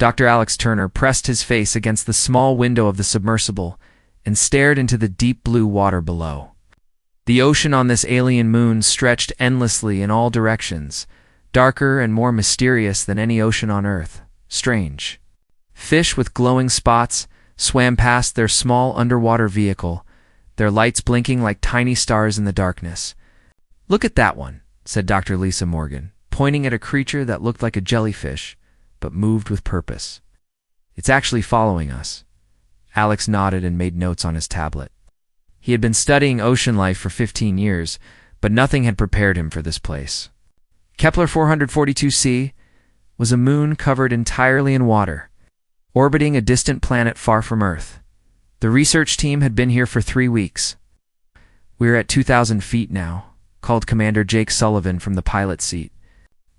Dr. Alex Turner pressed his face against the small window of the submersible and stared into the deep blue water below. The ocean on this alien moon stretched endlessly in all directions, darker and more mysterious than any ocean on Earth. Strange. Fish with glowing spots swam past their small underwater vehicle, their lights blinking like tiny stars in the darkness. "Look at that one," said Dr. Lisa Morgan, pointing at a creature that looked like a jellyfish, but moved with purpose. "It's actually following us." Alex nodded and made notes on his tablet. He had been studying ocean life for 15 years, but nothing had prepared him for this place. Kepler 442c was a moon covered entirely in water, orbiting a distant planet far from Earth. The research team had been here for 3 weeks. "We're at 2,000 feet now," called Commander Jake Sullivan from the pilot seat.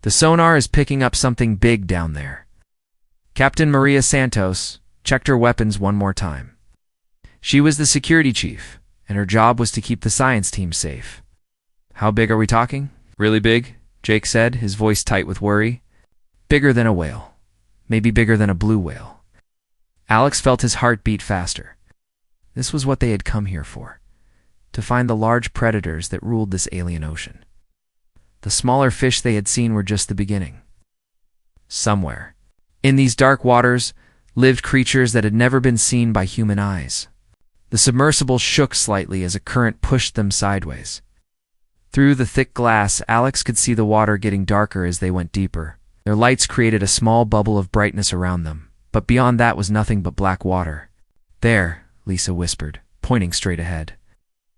"The sonar is picking up something big down there." Captain Maria Santos checked her weapons one more time. She was the security chief, and her job was to keep the science team safe. "How big are we talking?" "Really big," Jake said, his voice tight with worry. "Bigger than a whale. Maybe bigger than a blue whale." Alex felt his heart beat faster. This was what they had come here for, to find the large predators that ruled this alien ocean. The smaller fish they had seen were just the beginning. Somewhere, in these dark waters, lived creatures that had never been seen by human eyes. The submersible shook slightly as a current pushed them sideways. Through the thick glass, Alex could see the water getting darker as they went deeper. Their lights created a small bubble of brightness around them, but beyond that was nothing but black water. "There," Lisa whispered, pointing straight ahead.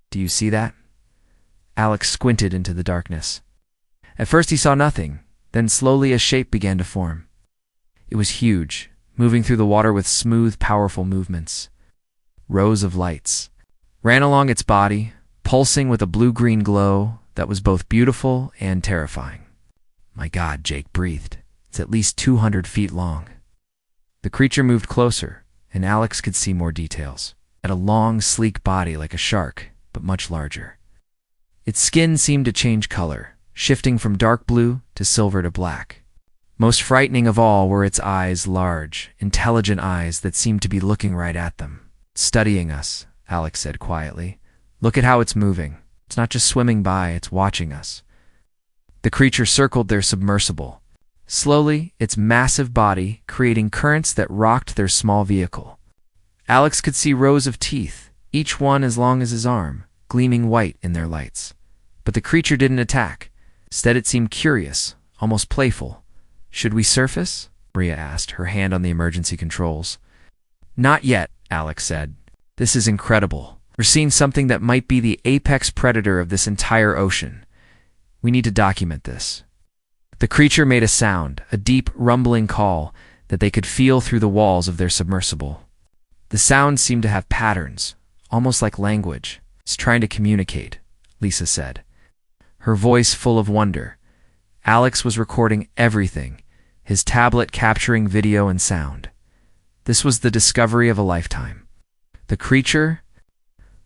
"Do you see that?" Alex squinted into the darkness. At first he saw nothing, then slowly a shape began to form. It was huge, moving through the water with smooth, powerful movements. Rows of lights ran along its body, pulsing with a blue-green glow that was both beautiful and terrifying. "My God," Jake breathed. "It's at least 200 feet long." The creature moved closer, and Alex could see more details. It had a long, sleek body like a shark, but much larger. Its skin seemed to change color, shifting from dark blue to silver to black. Most frightening of all were its eyes, large, intelligent eyes that seemed to be looking right at them. "Studying us," Alex said quietly. "Look at how it's moving. It's not just swimming by, it's watching us." The creature circled their submersible, slowly, its massive body creating currents that rocked their small vehicle. Alex could see rows of teeth, each one as long as his arm, gleaming white in their lights. But the creature didn't attack. Instead, it seemed curious, almost playful. "Should we surface?" Maria asked, her hand on the emergency controls. "Not yet," Alex said. "This is incredible. We're seeing something that might be the apex predator of this entire ocean. We need to document this." The creature made a sound, a deep, rumbling call that they could feel through the walls of their submersible. The sound seemed to have patterns, almost like language. "It's trying to communicate," Lisa said, her voice full of wonder. Alex was recording everything, his tablet capturing video and sound. This was the discovery of a lifetime. The creature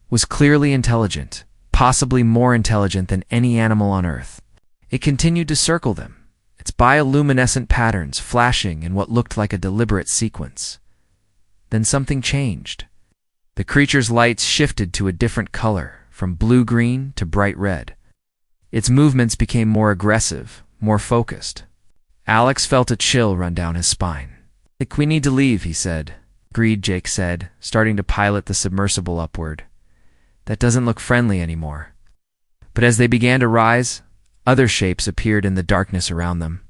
was clearly intelligent, possibly more intelligent than any animal on Earth. It continued to circle them, its bioluminescent patterns flashing in what looked like a deliberate sequence. Then something changed. The creature's lights shifted to a different color, from blue-green to bright red. Its movements became more aggressive, more focused. Alex felt a chill run down his spine. "We need to leave," he said. "Agreed," Jake said, starting to pilot the submersible upward. "That doesn't look friendly anymore." But as they began to rise, other shapes appeared in the darkness around them.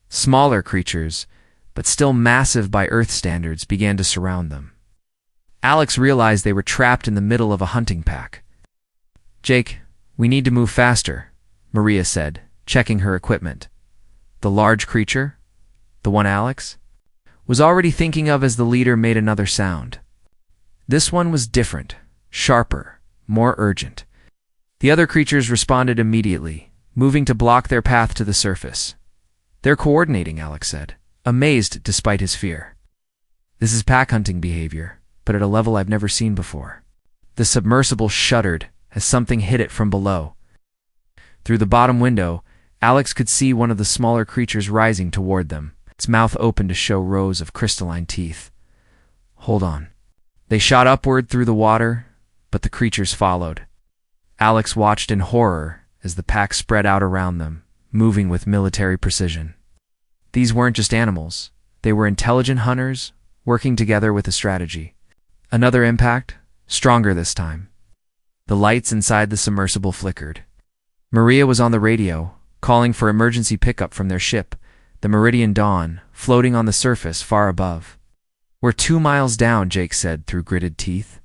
Smaller creatures, but still massive by Earth standards, began to surround them. Alex realized they were trapped in the middle of a hunting pack. "Jake, we need to move faster," Maria said, checking her equipment. The large creature, the one Alex was already thinking of as the leader, made another sound. This one was different, sharper, more urgent. The other creatures responded immediately, moving to block their path to the surface. "They're coordinating," Alex said, amazed despite his fear. "This is pack hunting behavior, but at a level I've never seen before." The submersible shuddered as something hit it from below. Through the bottom window, Alex could see one of the smaller creatures rising toward them. its mouth open to show rows of crystalline teeth. "Hold on." They shot upward through the water, but the creatures followed. Alex watched in horror as the pack spread out around them, moving with military precision. These weren't just animals. They were intelligent hunters, working together with a strategy. Another impact, stronger this time. The lights inside the submersible flickered. Maria was on the radio, calling for emergency pickup from their ship, the Meridian Dawn, floating on the surface far above. "We're 2 miles down," Jake said through gritted teeth.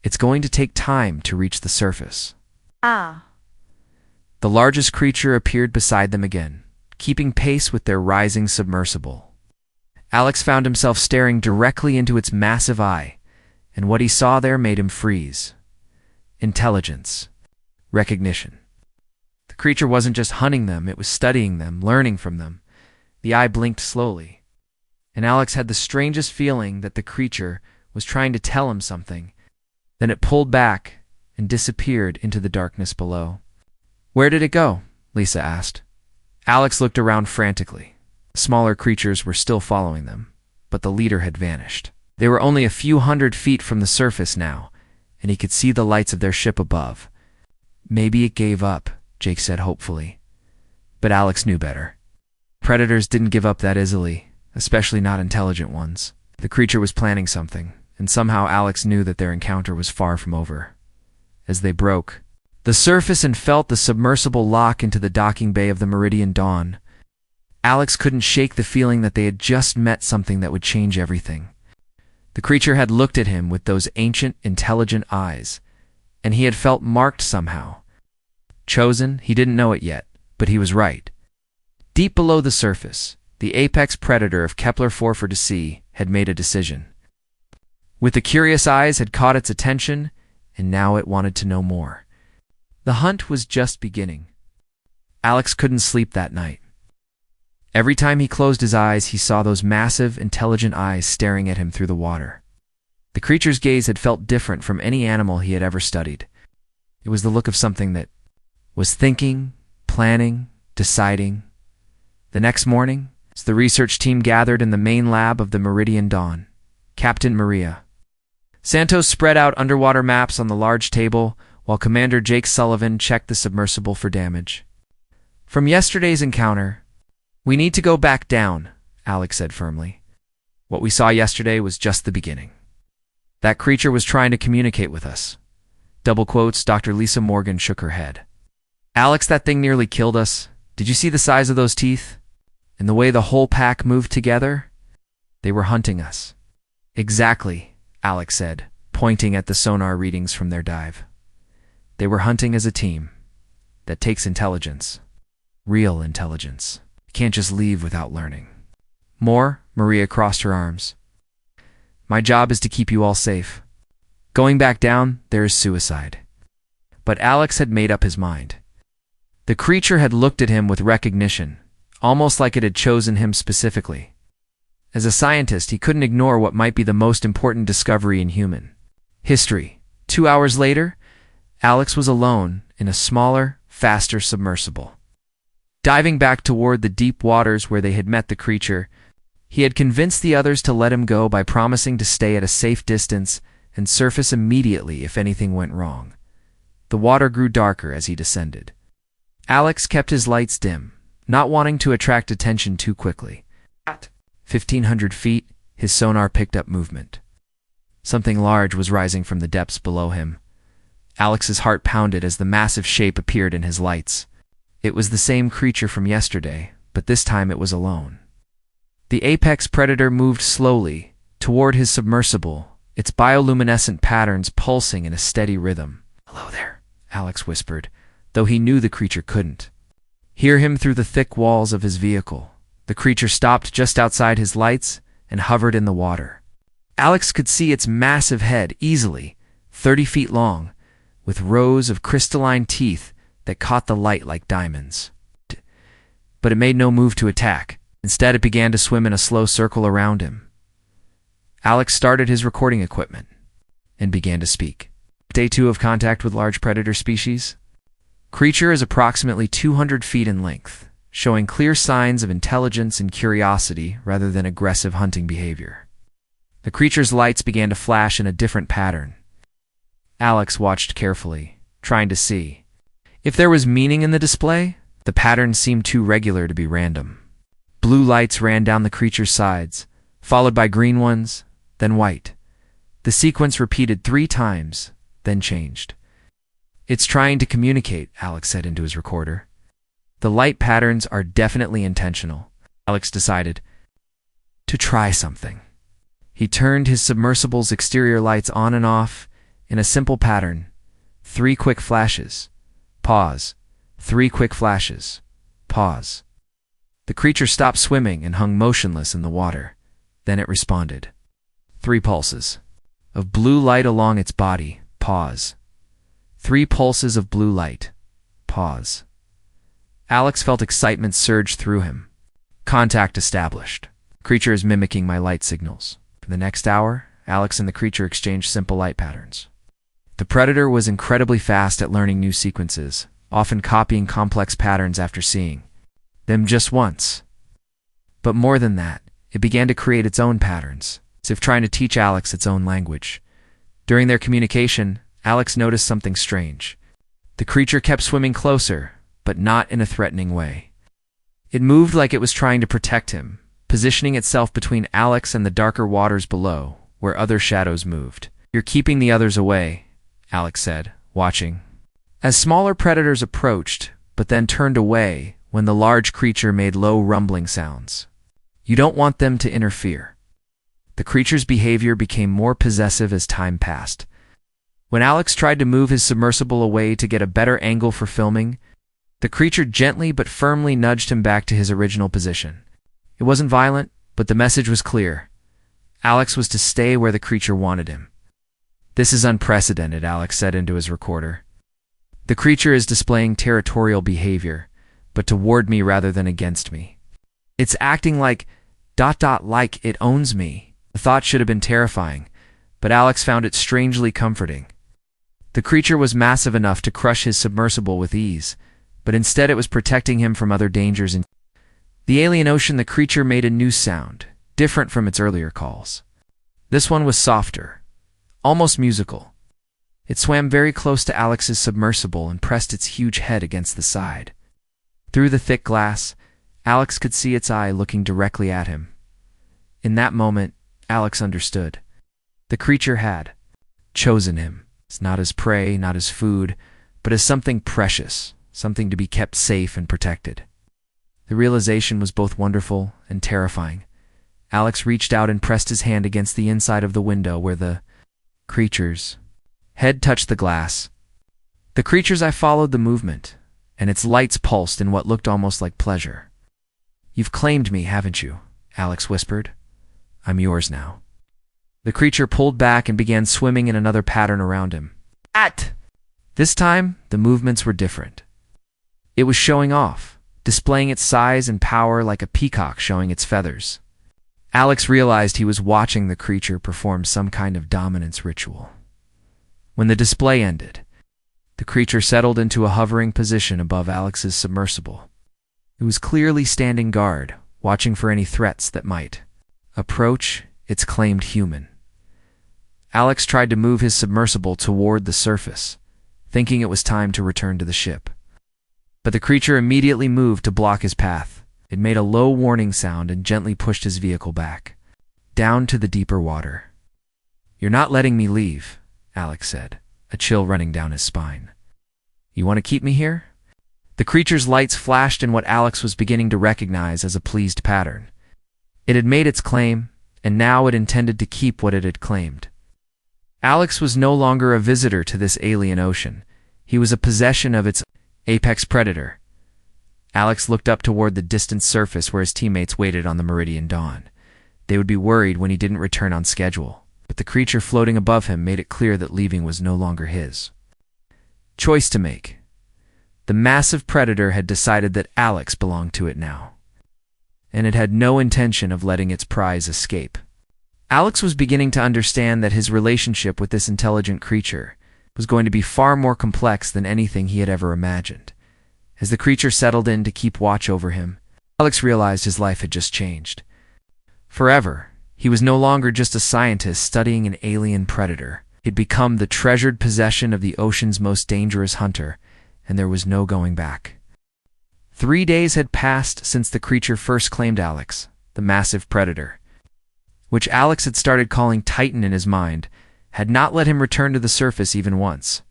"It's going to take time to reach the surface." Ah. The largest creature appeared beside them again, keeping pace with their rising submersible. Alex found himself staring directly into its massive eye, and what he saw there made him freeze. Intelligence. Recognition. The creature wasn't just hunting them, it was studying them, learning from them. The eye blinked slowly, and Alex had the strangest feeling that the creature was trying to tell him something. Then it pulled back and disappeared into the darkness below. "Where did it go?" Lisa asked. Alex looked around frantically. The smaller creatures were still following them, but the leader had vanished. They were only a few hundred feet from the surface now, and he could see the lights of their ship above. "Maybe it gave up," Jake said hopefully. But Alex knew better. Predators didn't give up that easily, especially not intelligent ones. The creature was planning something, and somehow Alex knew that their encounter was far from over. As they broke the surface and felt the submersible lock into the docking bay of the Meridian Dawn, Alex couldn't shake the feeling that they had just met something that would change everything. The creature had looked at him with those ancient, intelligent eyes, and he had felt marked somehow. Chosen, he didn't know it yet, but he was right. Deep below the surface, the apex predator of Kepler 440c had made a decision. With the curious eyes had caught its attention, and now it wanted to know more. The hunt was just beginning. Alex couldn't sleep that night. Every time he closed his eyes, he saw those massive, intelligent eyes staring at him through the water. The creature's gaze had felt different from any animal he had ever studied. It was the look of something that was thinking, planning, deciding. The next morning, as the research team gathered in the main lab of the Meridian Dawn, Captain Maria Santos spread out underwater maps on the large table, while Commander Jake Sullivan checked the submersible for damage. "From yesterday's encounter, we need to go back down," Alex said firmly. "What we saw yesterday was just the beginning. That creature was trying to communicate with us." Double quotes, Dr. Lisa Morgan shook her head. "Alex, that thing nearly killed us. Did you see the size of those teeth? And the way the whole pack moved together? They were hunting us." "Exactly," Alex said, pointing at the sonar readings from their dive. "They were hunting as a team. That takes intelligence. Real intelligence. You can't just leave without learning." "More?" Maria crossed her arms. "My job is to keep you all safe. Going back down, there is suicide." But Alex had made up his mind. The creature had looked at him with recognition, almost like it had chosen him specifically. As a scientist, he couldn't ignore what might be the most important discovery in human history. 2 hours later, Alex was alone in a smaller, faster submersible. Diving back toward the deep waters where they had met the creature, he had convinced the others to let him go by promising to stay at a safe distance and surface immediately if anything went wrong. The water grew darker as he descended. Alex kept his lights dim, not wanting to attract attention too quickly. At 1,500 feet, his sonar picked up movement. Something large was rising from the depths below him. Alex's heart pounded as the massive shape appeared in his lights. It was the same creature from yesterday, but this time it was alone. The apex predator moved slowly toward his submersible, its bioluminescent patterns pulsing in a steady rhythm. "Hello there," Alex whispered, though he knew the creature couldn't hear him through the thick walls of his vehicle. The creature stopped just outside his lights and hovered in the water. Alex could see its massive head easily, 30 feet long, with rows of crystalline teeth that caught the light like diamonds. But it made no move to attack. Instead, it began to swim in a slow circle around him. Alex started his recording equipment and began to speak. Day 2 of contact with large predator species. Creature is approximately 200 feet in length, showing clear signs of intelligence and curiosity rather than aggressive hunting behavior. The creature's lights began to flash in a different pattern. Alex watched carefully, trying to see. If there was meaning in the display, the pattern seemed too regular to be random. Blue lights ran down the creature's sides, followed by green ones, then white. The sequence repeated 3 times, then changed. "It's trying to communicate," Alex said into his recorder. "The light patterns are definitely intentional." Alex decided to try something. He turned his submersible's exterior lights on and off in a simple pattern. 3 quick flashes. Pause. 3 quick flashes. Pause. The creature stopped swimming and hung motionless in the water. Then it responded. 3 pulses of blue light along its body. Pause. 3 pulses of blue light. Pause. Alex felt excitement surge through him. Contact established. Creature is mimicking my light signals. For the next hour, Alex and the creature exchanged simple light patterns. The predator was incredibly fast at learning new sequences, often copying complex patterns after seeing them just once. But more than that, it began to create its own patterns, as if trying to teach Alex its own language. During their communication, Alex noticed something strange. The creature kept swimming closer, but not in a threatening way. It moved like it was trying to protect him, positioning itself between Alex and the darker waters below, where other shadows moved. "You're keeping the others away," Alex said, watching. As smaller predators approached, but then turned away when the large creature made low rumbling sounds. "You don't want them to interfere." The creature's behavior became more possessive as time passed. When Alex tried to move his submersible away to get a better angle for filming, the creature gently but firmly nudged him back to his original position. It wasn't violent, but the message was clear. Alex was to stay where the creature wanted him. "This is unprecedented," Alex said into his recorder. "The creature is displaying territorial behavior, but toward me rather than against me. It's acting like it owns me." The thought should have been terrifying, but Alex found it strangely comforting. The creature was massive enough to crush his submersible with ease, but instead it was protecting him from other dangers. In the alien ocean, the creature made a new sound, different from its earlier calls. This one was softer, almost musical. It swam very close to Alex's submersible and pressed its huge head against the side. Through the thick glass, Alex could see its eye looking directly at him. In that moment, Alex understood. The creature had chosen him, not as prey, not as food, but as something precious, something to be kept safe and protected. The realization was both wonderful and terrifying. Alex reached out and pressed his hand against the inside of the window where the creature's head touched the glass. The creature's eye followed the movement, and its lights pulsed in what looked almost like pleasure. "You've claimed me, haven't you?" Alex whispered. "I'm yours now." The creature pulled back and began swimming in another pattern around him. This time, the movements were different. It was showing off, displaying its size and power like a peacock showing its feathers. Alex realized he was watching the creature perform some kind of dominance ritual. When the display ended, the creature settled into a hovering position above Alex's submersible. It was clearly standing guard, watching for any threats that might approach its claimed human. Alex tried to move his submersible toward the surface, thinking it was time to return to the ship. But the creature immediately moved to block his path. It made a low warning sound and gently pushed his vehicle back, down to the deeper water. "You're not letting me leave," Alex said, a chill running down his spine. "You want to keep me here?" The creature's lights flashed in what Alex was beginning to recognize as a pleased pattern. It had made its claim, and now it intended to keep what it had claimed. Alex was no longer a visitor to this alien ocean. He was a possession of its apex predator. Alex looked up toward the distant surface where his teammates waited on the Meridian Dawn. They would be worried when he didn't return on schedule, but the creature floating above him made it clear that leaving was no longer his choice to make. The massive predator had decided that Alex belonged to it now, and it had no intention of letting its prize escape. Alex was beginning to understand that his relationship with this intelligent creature was going to be far more complex than anything he had ever imagined. As the creature settled in to keep watch over him, Alex realized his life had just changed. Forever, he was no longer just a scientist studying an alien predator. He'd become the treasured possession of the ocean's most dangerous hunter, and there was no going back. 3 days had passed since the creature first claimed Alex, the massive predator, which Alex had started calling Titan in his mind, had not let him return to the surface even once.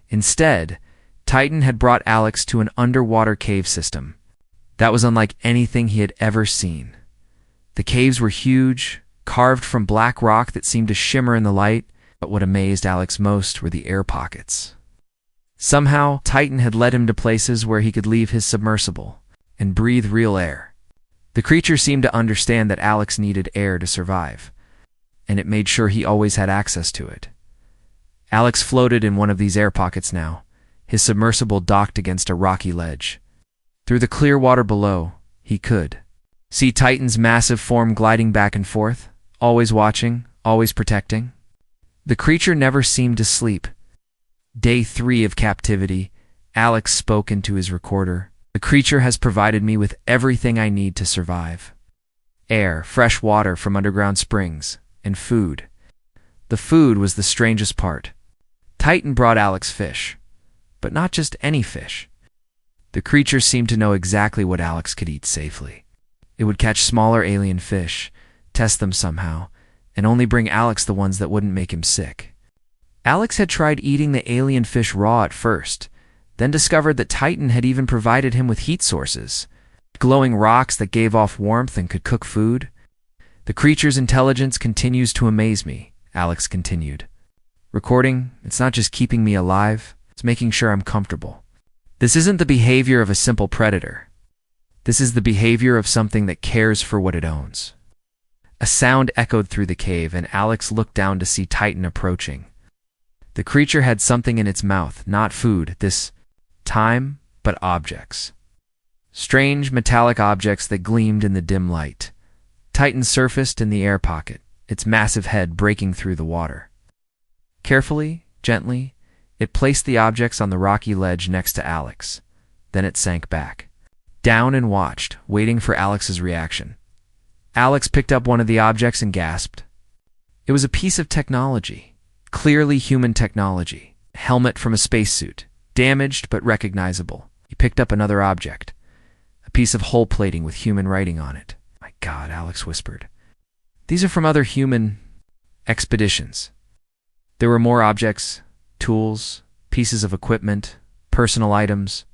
Instead, Titan had brought Alex to an underwater cave system that was unlike anything he had ever seen. The caves were huge, carved from black rock that seemed to shimmer in the light, but what amazed Alex most were the air pockets. Somehow, Titan had led him to places where he could leave his submersible and breathe real air. The creature seemed to understand that Alex needed air to survive, and it made sure he always had access to it. Alex floated in one of these air pockets now, his submersible docked against a rocky ledge. Through the clear water below, he could see Titan's massive form gliding back and forth, always watching, always protecting. The creature never seemed to sleep. Day 3 of captivity, Alex spoke into his recorder. The creature has provided me with everything I need to survive. Air, fresh water from underground springs, and food. The food was the strangest part. Titan brought Alex fish, but not just any fish. The creature seemed to know exactly what Alex could eat safely. It would catch smaller alien fish, test them somehow, and only bring Alex the ones that wouldn't make him sick. Alex had tried eating the alien fish raw at first, then discovered that Titan had even provided him with heat sources, glowing rocks that gave off warmth and could cook food. The creature's intelligence continues to amaze me, Alex continued. Recording, it's not just keeping me alive, it's making sure I'm comfortable. This isn't the behavior of a simple predator. This is the behavior of something that cares for what it owns. A sound echoed through the cave, and Alex looked down to see Titan approaching. The creature had something in its mouth, not food this time, but objects. Strange metallic objects that gleamed in the dim light. Titan surfaced in the air pocket, its massive head breaking through the water. Carefully, gently, it placed the objects on the rocky ledge next to Alex. Then it sank back down and watched, waiting for Alex's reaction. Alex picked up one of the objects and gasped. It was a piece of technology, clearly human technology, a helmet from a spacesuit, damaged but recognizable. He picked up another object, a piece of hull plating with human writing on it. My God, Alex whispered. These are from other human expeditions. There were more objects, tools, pieces of equipment, personal items.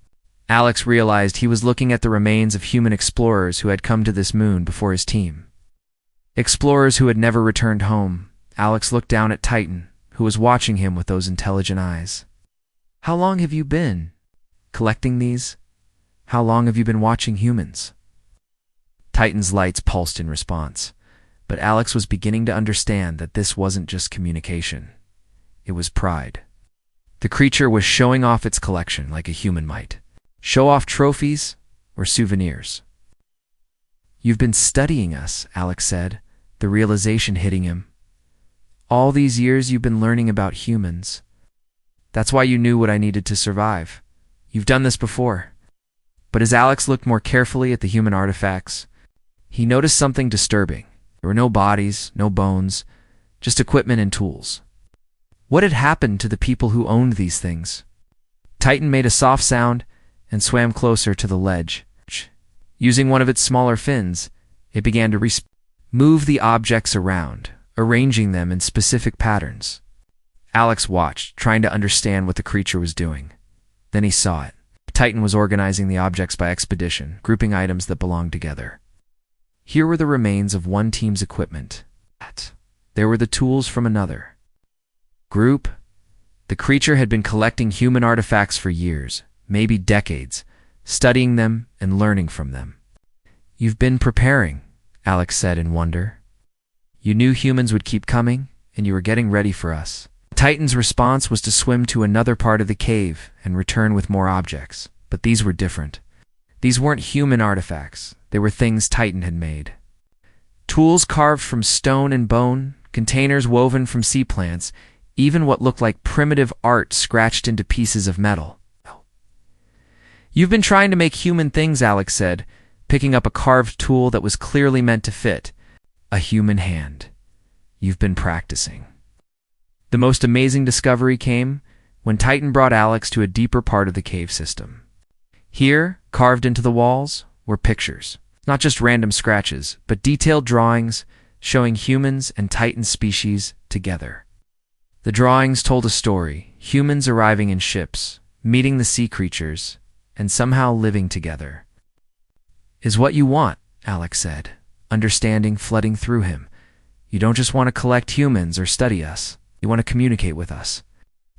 Alex realized he was looking at the remains of human explorers who had come to this moon before his team. Explorers who had never returned home. Alex looked down at Titan, who was watching him with those intelligent eyes. How long have you been collecting these? How long have you been watching humans? Titan's lights pulsed in response, but Alex was beginning to understand that this wasn't just communication. It was pride. The creature was showing off its collection like a human might. Show off trophies or souvenirs. You've been studying us, Alex said, the realization hitting him. All these years you've been learning about humans. That's why you knew what I needed to survive. You've done this before. But as Alex looked more carefully at the human artifacts, he noticed something disturbing. There were no bodies, no bones, just equipment and tools. What had happened to the people who owned these things? Titan made a soft sound and swam closer to the ledge. Using one of its smaller fins, it began to move the objects around, arranging them in specific patterns. Alex watched, trying to understand what the creature was doing. Then he saw it. Titan was organizing the objects by expedition, grouping items that belonged together. Here were the remains of one team's equipment. There were the tools from another. Group. The creature had been collecting human artifacts for years, maybe decades, studying them and learning from them. You've been preparing, Alex said in wonder. You knew humans would keep coming, and you were getting ready for us. Titan's response was to swim to another part of the cave and return with more objects, but these were different. These weren't human artifacts. They were things Titan had made. Tools carved from stone and bone, containers woven from sea plants, even what looked like primitive art scratched into pieces of metal. "You've been trying to make human things," Alex said, picking up a carved tool that was clearly meant to fit. "A human hand. You've been practicing." The most amazing discovery came when Titan brought Alex to a deeper part of the cave system. Here, carved into the walls, were pictures. Not just random scratches, but detailed drawings showing humans and Titan species together. The drawings told a story, humans arriving in ships, meeting the sea creatures, and somehow living together. "Is what you want," Alex said, understanding flooding through him. "You don't just want to collect humans or study us. You want to communicate with us.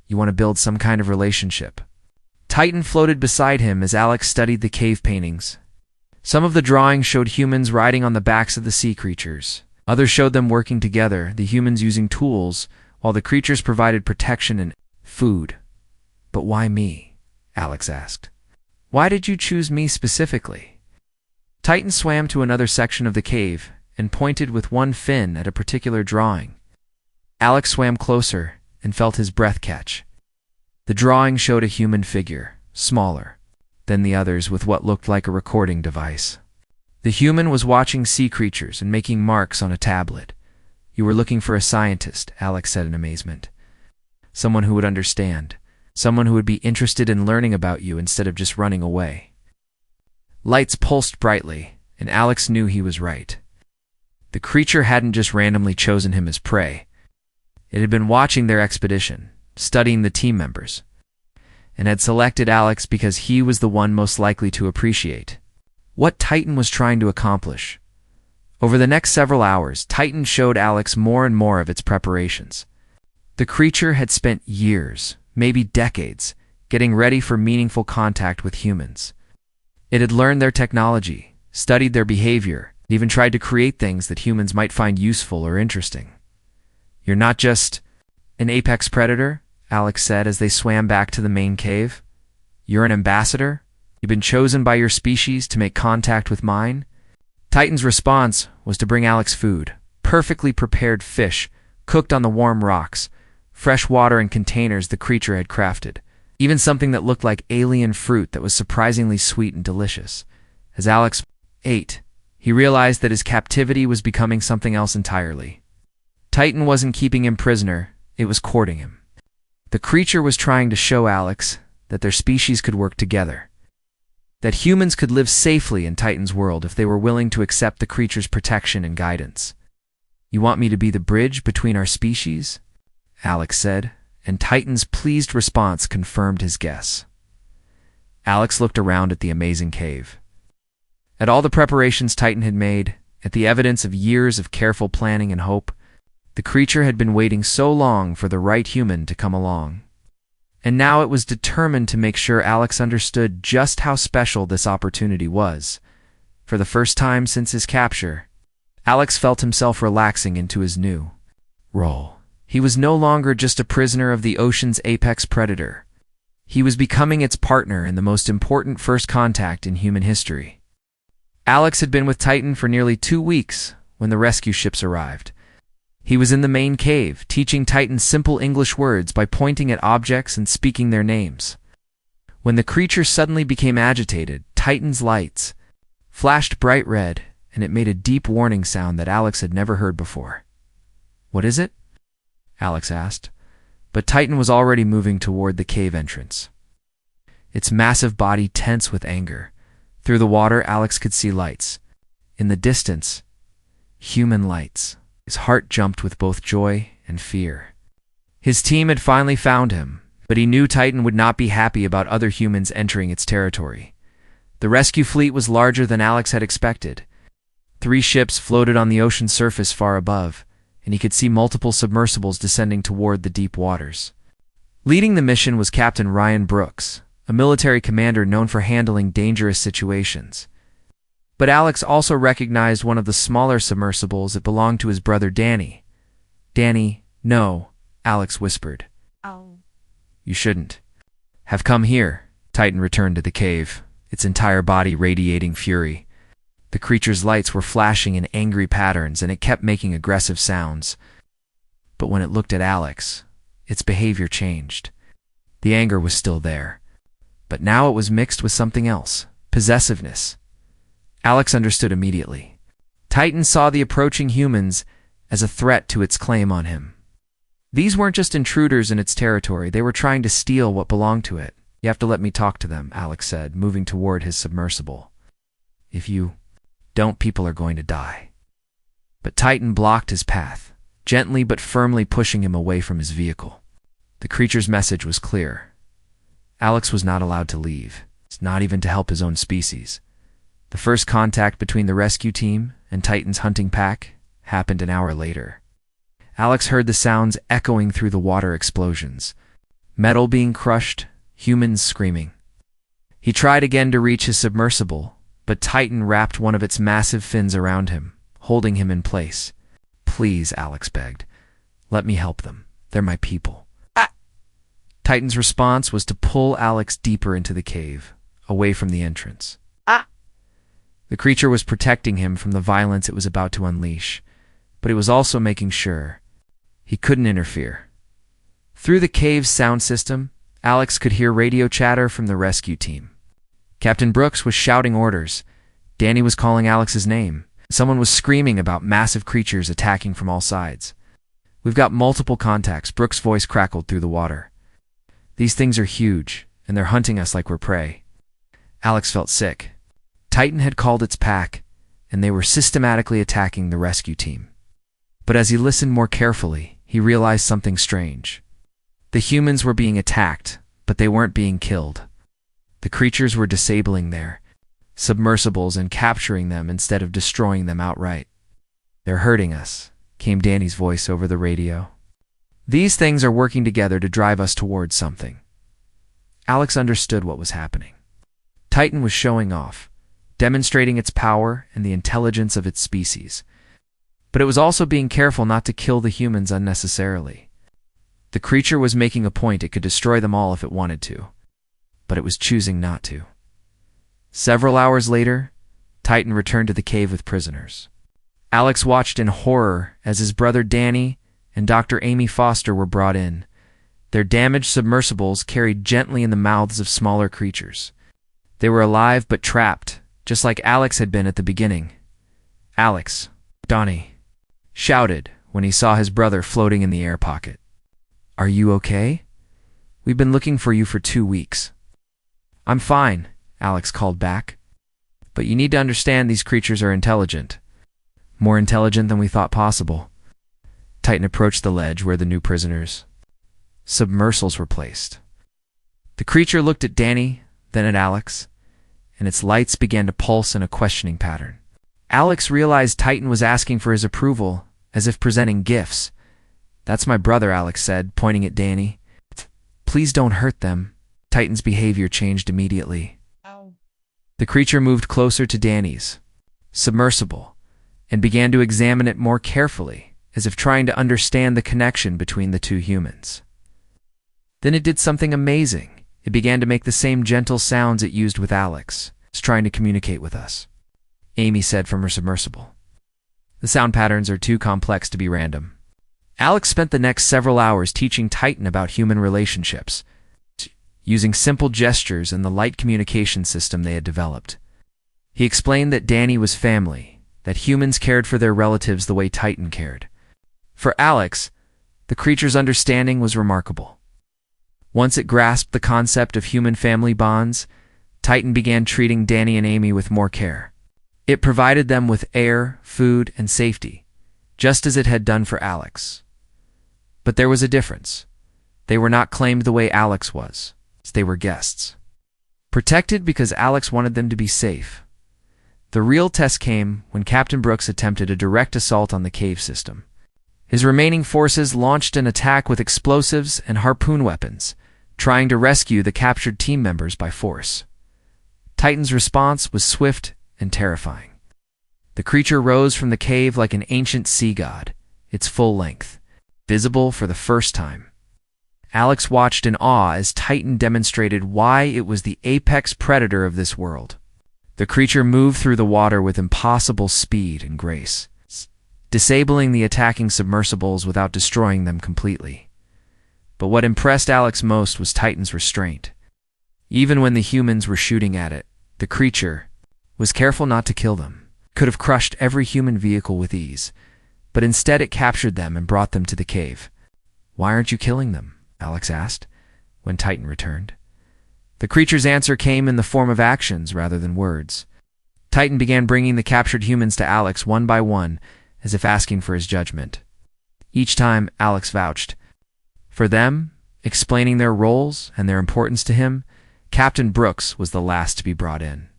You want to build some kind of relationship." Titan floated beside him as Alex studied the cave paintings. Some of the drawings showed humans riding on the backs of the sea creatures. Others showed them working together, the humans using tools, while the creatures provided protection and food. "But why me?" Alex asked. "Why did you choose me specifically?" Titan swam to another section of the cave and pointed with one fin at a particular drawing. Alex swam closer and felt his breath catch. The drawing showed a human figure, smaller than the others, with what looked like a recording device. The human was watching sea creatures and making marks on a tablet. "You were looking for a scientist," Alex said in amazement. "Someone who would understand. Someone who would be interested in learning about you instead of just running away." Lights pulsed brightly, and Alex knew he was right. The creature hadn't just randomly chosen him as prey. It had been watching their expedition, studying the team members, and had selected Alex because he was the one most likely to appreciate what Titan was trying to accomplish. Over the next several hours, Titan showed Alex more and more of its preparations. The creature had spent years, maybe decades, getting ready for meaningful contact with humans. It had learned their technology, studied their behavior, and even tried to create things that humans might find useful or interesting. "You're not just an apex predator," Alex said as they swam back to the main cave. "You're an ambassador. You've been chosen by your species to make contact with mine." Titan's response was to bring Alex food, perfectly prepared fish, cooked on the warm rocks, fresh water in containers the creature had crafted, even something that looked like alien fruit that was surprisingly sweet and delicious. As Alex ate, he realized that his captivity was becoming something else entirely. Titan wasn't keeping him prisoner, it was courting him. The creature was trying to show Alex that their species could work together, that humans could live safely in Titan's world if they were willing to accept the creature's protection and guidance. "You want me to be the bridge between our species?" Alex said, and Titan's pleased response confirmed his guess. Alex looked around at the amazing cave. At all the preparations Titan had made, at the evidence of years of careful planning and hope, the creature had been waiting so long for the right human to come along. And now it was determined to make sure Alex understood just how special this opportunity was. For the first time since his capture, Alex felt himself relaxing into his new role. He was no longer just a prisoner of the ocean's apex predator. He was becoming its partner in the most important first contact in human history. Alex had been with Titan for nearly 2 weeks when the rescue ships arrived. He was in the main cave, teaching Titan simple English words by pointing at objects and speaking their names. When the creature suddenly became agitated, Titan's lights flashed bright red, and it made a deep warning sound that Alex had never heard before. "What is it?" Alex asked, but Titan was already moving toward the cave entrance, its massive body tense with anger. Through the water, Alex could see lights. In the distance, human lights. His heart jumped with both joy and fear. His team had finally found him, but he knew Titan would not be happy about other humans entering its territory. The rescue fleet was larger than Alex had expected. 3 ships floated on the ocean surface far above, and he could see multiple submersibles descending toward the deep waters. Leading the mission was Captain Ryan Brooks, a military commander known for handling dangerous situations. But Alex also recognized one of the smaller submersibles that belonged to his brother Danny. "Danny, no," Alex whispered. "Oh. "You shouldn't have come here." Titan returned to the cave, its entire body radiating fury. The creature's lights were flashing in angry patterns, and it kept making aggressive sounds. But when it looked at Alex, its behavior changed. The anger was still there, But now it was mixed with something else, possessiveness. Alex understood immediately. Titan saw the approaching humans as a threat to its claim on him. These weren't just intruders in its territory, they were trying to steal what belonged to it. You have to let me talk to them, Alex said, moving toward his submersible. If you don't, people are going to die. But Titan blocked his path, gently but firmly pushing him away from his vehicle. The creature's message was clear. Alex was not allowed to leave, not even to help his own species. The first contact between the rescue team and Titan's hunting pack happened an hour later. Alex heard the sounds echoing through the water explosions, metal being crushed, humans screaming. He tried again to reach his submersible, but Titan wrapped one of its massive fins around him, holding him in place. Please, Alex begged. Let me help them. They're my people. Titan's response was to pull Alex deeper into the cave, away from the entrance. The creature was protecting him from the violence it was about to unleash, but it was also making sure he couldn't interfere. Through the cave's sound system, Alex could hear radio chatter from the rescue team. Captain Brooks was shouting orders. Danny was calling Alex's name. Someone was screaming about massive creatures attacking from all sides. We've got multiple contacts, Brooks' voice crackled through the water. These things are huge, and they're hunting us like we're prey. Alex felt sick. Titan had called its pack, and they were systematically attacking the rescue team. But as he listened more carefully, he realized something strange. The humans were being attacked, but they weren't being killed. The creatures were disabling their submersibles and capturing them instead of destroying them outright. They're hurting us, came Danny's voice over the radio. These things are working together to drive us towards something. Alex understood what was happening. Titan was showing off, demonstrating its power and the intelligence of its species. But it was also being careful not to kill the humans unnecessarily. The creature was making a point it could destroy them all if it wanted to, but it was choosing not to. Several hours later, Titan returned to the cave with prisoners. Alex watched in horror as his brother Danny and Dr. Amy Foster were brought in, their damaged submersibles carried gently in the mouths of smaller creatures. They were alive but trapped, just like Alex had been at the beginning. Alex, Donnie, shouted when he saw his brother floating in the air pocket. Are you okay? We've been looking for you for 2 weeks. I'm fine, Alex called back. But you need to understand these creatures are intelligent. More intelligent than we thought possible. Titan approached the ledge where the new prisoners' submersals were placed. The creature looked at Danny, then at Alex, and its lights began to pulse in a questioning pattern. Alex realized Titan was asking for his approval, as if presenting gifts. That's my brother, Alex said, pointing at Danny. Please don't hurt them. Titan's behavior changed immediately. Ow. The creature moved closer to Danny's submersible and began to examine it more carefully, as if trying to understand the connection between the two humans. Then it did something amazing. It began to make the same gentle sounds it used with Alex. It's trying to communicate with us, Amy said from her submersible. The sound patterns are too complex to be random. Alex spent the next several hours teaching Titan about human relationships, using simple gestures and the light communication system they had developed. He explained that Danny was family, that humans cared for their relatives the way Titan cared. For Alex, the creature's understanding was remarkable. Once it grasped the concept of human family bonds, Titan began treating Danny and Amy with more care. It provided them with air, food, and safety, just as it had done for Alex. But there was a difference. They were not claimed the way Alex was. They were guests. Protected because Alex wanted them to be safe. The real test came when Captain Brooks attempted a direct assault on the cave system. His remaining forces launched an attack with explosives and harpoon weapons, trying to rescue the captured team members by force. Titan's response was swift and terrifying. The creature rose from the cave like an ancient sea god, its full length, visible for the first time. Alex watched in awe as Titan demonstrated why it was the apex predator of this world. The creature moved through the water with impossible speed and grace, disabling the attacking submersibles without destroying them completely. But what impressed Alex most was Titan's restraint. Even when the humans were shooting at it, the creature was careful not to kill them. Could have crushed every human vehicle with ease, but instead it captured them and brought them to the cave. "Why aren't you killing them?" Alex asked, when Titan returned. The creature's answer came in the form of actions rather than words. Titan began bringing the captured humans to Alex one by one, as if asking for his judgment. Each time, Alex vouched for them, explaining their roles and their importance to him. Captain Brooks was the last to be brought in.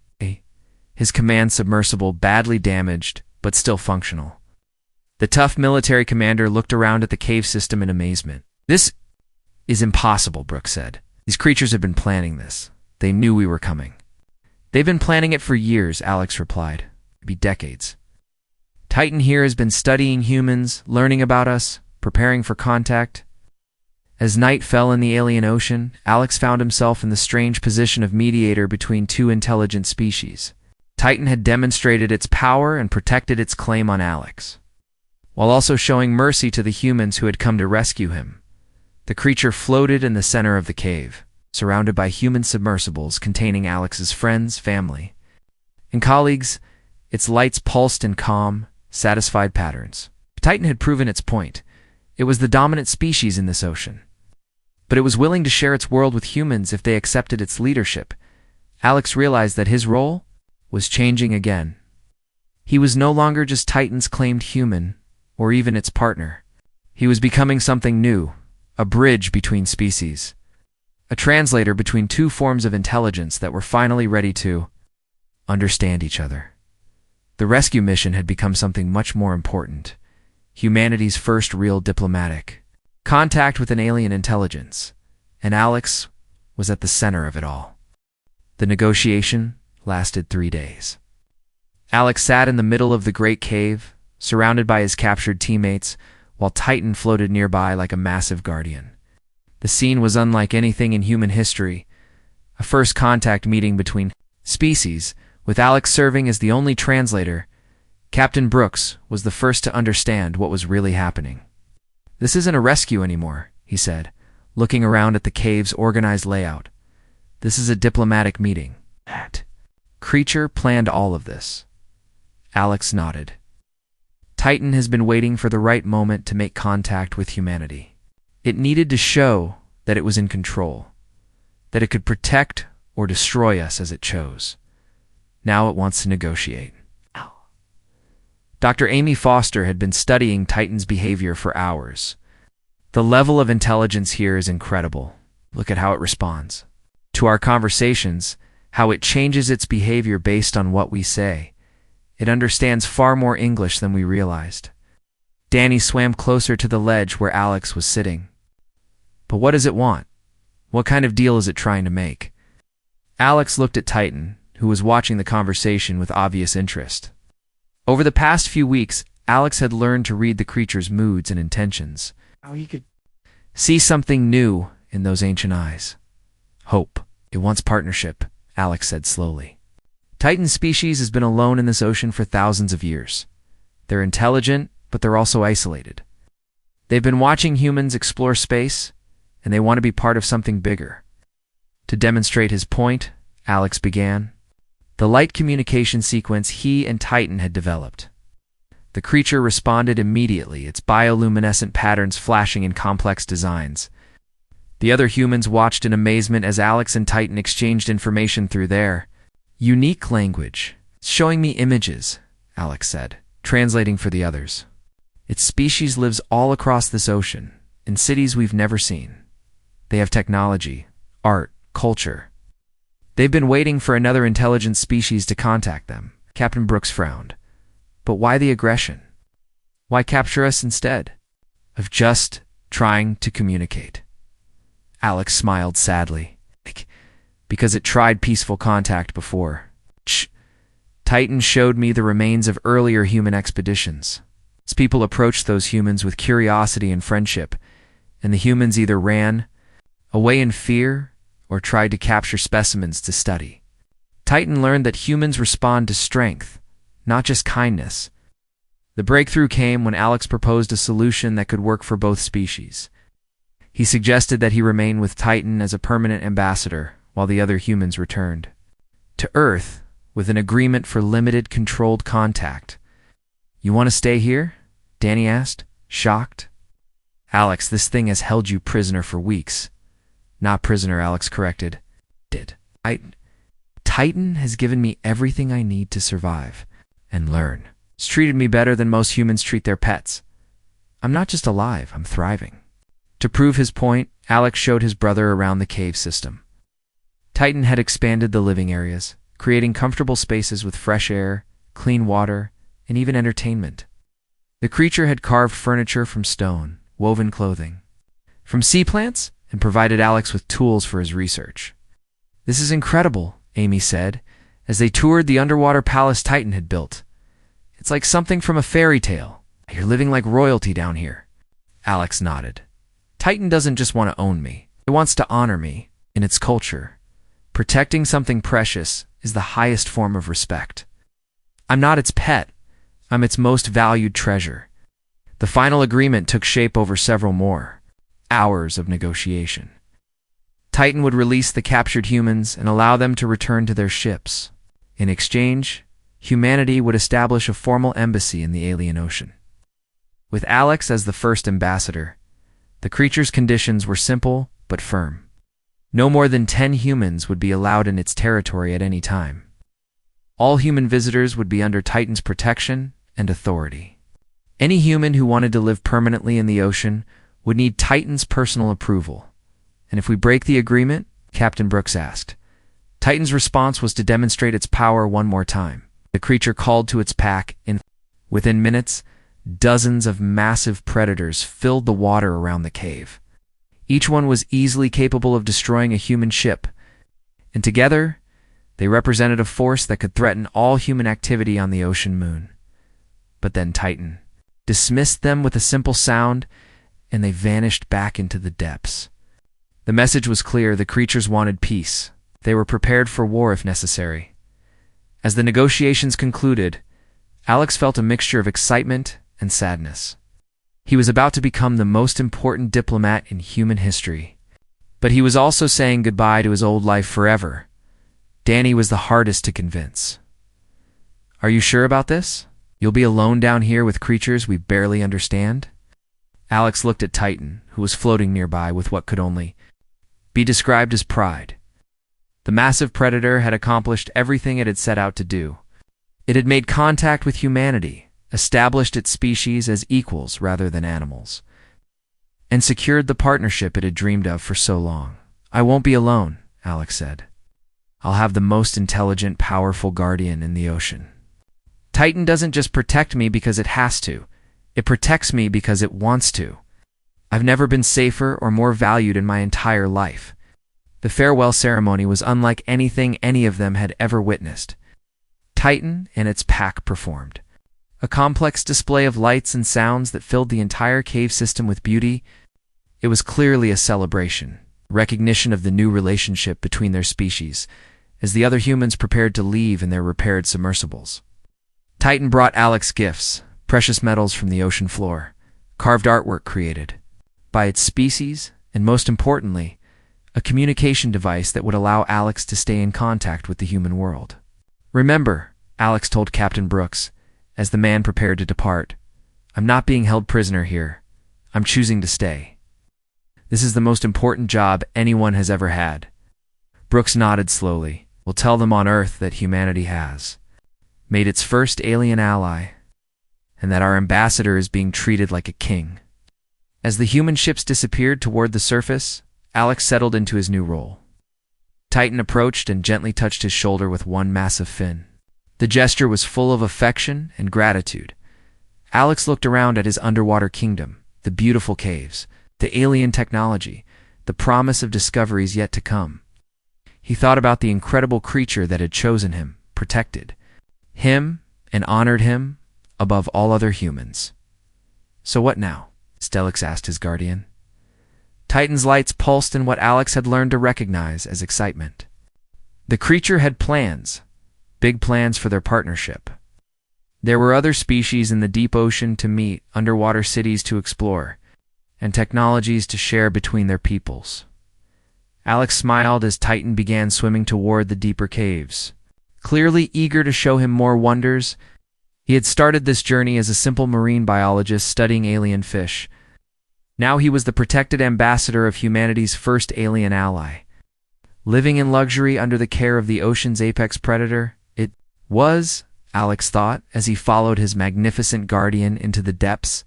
His command submersible badly damaged, but still functional. The tough military commander looked around at the cave system in amazement. "This is impossible," Brooks said. "These creatures have been planning this. They knew we were coming." "They've been planning it for years," Alex replied. "Maybe decades. Titan here has been studying humans, learning about us, preparing for contact." As night fell in the alien ocean, Alex found himself in the strange position of mediator between two intelligent species. Titan had demonstrated its power and protected its claim on Alex, while also showing mercy to the humans who had come to rescue him. The creature floated in the center of the cave, surrounded by human submersibles containing Alex's friends, family, and colleagues. Its lights pulsed in calm, satisfied patterns. Titan had proven its point. It was the dominant species in this ocean, but it was willing to share its world with humans if they accepted its leadership. Alex realized that his role was changing again. He was no longer just Titan's claimed human, or even its partner. He was becoming something new, a bridge between species, a translator between two forms of intelligence that were finally ready to understand each other. The rescue mission had become something much more important, humanity's first real diplomatic contact with an alien intelligence, and Alex was at the center of it all. The negotiation lasted 3 days. Alex sat in the middle of the great cave, surrounded by his captured teammates, while Titan floated nearby like a massive guardian. The scene was unlike anything in human history, a first contact meeting between species, with Alex serving as the only translator. Captain Brooks was the first to understand what was really happening. "This isn't a rescue anymore," he said, looking around at the cave's organized layout. "This is a diplomatic meeting." That creature planned all of this. Alex nodded. Titan has been waiting for the right moment to make contact with humanity. It needed to show that it was in control, that it could protect or destroy us as it chose. Now it wants to negotiate. Dr. Amy Foster had been studying Titan's behavior for hours. The level of intelligence here is incredible. Look at how it responds to our conversations, how it changes its behavior based on what we say. It understands far more English than we realized. Danny swam closer to the ledge where Alex was sitting. "But what does it want? What kind of deal is it trying to make?" Alex looked at Titan, who was watching the conversation with obvious interest. Over the past few weeks, Alex had learned to read the creature's moods and intentions. How he could see something new in those ancient eyes. "Hope. It wants partnership," Alex said slowly. Titan species has been alone in this ocean for thousands of years. They're intelligent, but they're also isolated. They've been watching humans explore space, and they want to be part of something bigger. To demonstrate his point, Alex began the light communication sequence he and Titan had developed. The creature responded immediately, its bioluminescent patterns flashing in complex designs. The other humans watched in amazement as Alex and Titan exchanged information through their unique language. "It's showing me images," Alex said, translating for the others. "Its species lives all across this ocean, in cities we've never seen. They have technology, art, culture. They've been waiting for another intelligent species to contact them." Captain Brooks frowned. "But why the aggression? Why capture us instead of just trying to communicate?" Alex smiled sadly. "Because it tried peaceful contact before. Titan showed me the remains of earlier human expeditions. Its people approached those humans with curiosity and friendship, and the humans either ran away in fear or tried to capture specimens to study. Titan learned that humans respond to strength, not just kindness. The breakthrough came when Alex proposed a solution that could work for both species. He suggested that he remain with Titan as a permanent ambassador, while the other humans returned to Earth with an agreement for limited controlled contact. "You want to stay here?" Danny asked, shocked. "Alex, this thing has held you prisoner for weeks." "Not prisoner," Alex corrected. Titan has given me everything I need to survive and learn. It's treated me better than most humans treat their pets. I'm not just alive, I'm thriving." To prove his point, Alex showed his brother around the cave system. Titan had expanded the living areas, creating comfortable spaces with fresh air, clean water, and even entertainment. The creature had carved furniture from stone, woven clothing from sea plants, and provided Alex with tools for his research. "This is incredible," Amy said, as they toured the underwater palace Titan had built. "It's like something from a fairy tale. You're living like royalty down here." Alex nodded. "Titan doesn't just want to own me. It wants to honor me in its culture. Protecting something precious is the highest form of respect. I'm not its pet. I'm its most valued treasure." The final agreement took shape over several more hours of negotiation. Titan would release the captured humans and allow them to return to their ships. In exchange, humanity would establish a formal embassy in the alien ocean. With Alex as the first ambassador, the creature's conditions were simple but firm. No more than 10 humans would be allowed in its territory at any time. All human visitors would be under Titan's protection and authority. Any human who wanted to live permanently in the ocean would need Titan's personal approval. "And if we break the agreement?" Captain Brooks asked. Titan's response was to demonstrate its power one more time. The creature called to its pack. Within minutes, dozens of massive predators filled the water around the cave. Each one was easily capable of destroying a human ship, and together, they represented a force that could threaten all human activity on the ocean moon. But then Titan dismissed them with a simple sound, and they vanished back into the depths. The message was clear: the creatures wanted peace. They were prepared for war if necessary. As the negotiations concluded, Alex felt a mixture of excitement and sadness. He was about to become the most important diplomat in human history. But he was also saying goodbye to his old life forever. Danny was the hardest to convince. "Are you sure about this? You'll be alone down here with creatures we barely understand?" Alex looked at Titan, who was floating nearby with what could only be described as pride. The massive predator had accomplished everything it had set out to do. It had made contact with humanity, established its species as equals rather than animals, and secured the partnership it had dreamed of for so long. "I won't be alone," Alex said. "I'll have the most intelligent, powerful guardian in the ocean. Titan doesn't just protect me because it has to. It protects me because it wants to. I've never been safer or more valued in my entire life." The farewell ceremony was unlike anything any of them had ever witnessed. Titan and its pack performed. A complex display of lights and sounds that filled the entire cave system with beauty. It was clearly a celebration, recognition of the new relationship between their species, as the other humans prepared to leave in their repaired submersibles. Titan brought Alex gifts, precious metals from the ocean floor, carved artwork created by its species, and most importantly, a communication device that would allow Alex to stay in contact with the human world. "Remember," Alex told Captain Brooks, as the man prepared to depart, "I'm not being held prisoner here. I'm choosing to stay. This is the most important job anyone has ever had." Brooks nodded slowly. "We'll tell them on Earth that humanity has made its first alien ally, and that our ambassador is being treated like a king." As the human ships disappeared toward the surface, Alex settled into his new role. Titan approached and gently touched his shoulder with one massive fin. The gesture was full of affection and gratitude. Alex looked around at his underwater kingdom, the beautiful caves, the alien technology, the promise of discoveries yet to come. He thought about the incredible creature that had chosen him, protected him, and honored him above all other humans. "So what now?" Stellix asked his guardian. Titan's lights pulsed in what Alex had learned to recognize as excitement. The creature had plans, big plans for their partnership. There were other species in the deep ocean to meet, underwater cities to explore, and technologies to share between their peoples. Alex smiled as Titan began swimming toward the deeper caves. Clearly eager to show him more wonders, he had started this journey as a simple marine biologist studying alien fish. Now he was the protected ambassador of humanity's first alien ally. Living in luxury under the care of the ocean's apex predator, it was, Alex thought, as he followed his magnificent guardian into the depths,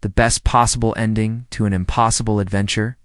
the best possible ending to an impossible adventure.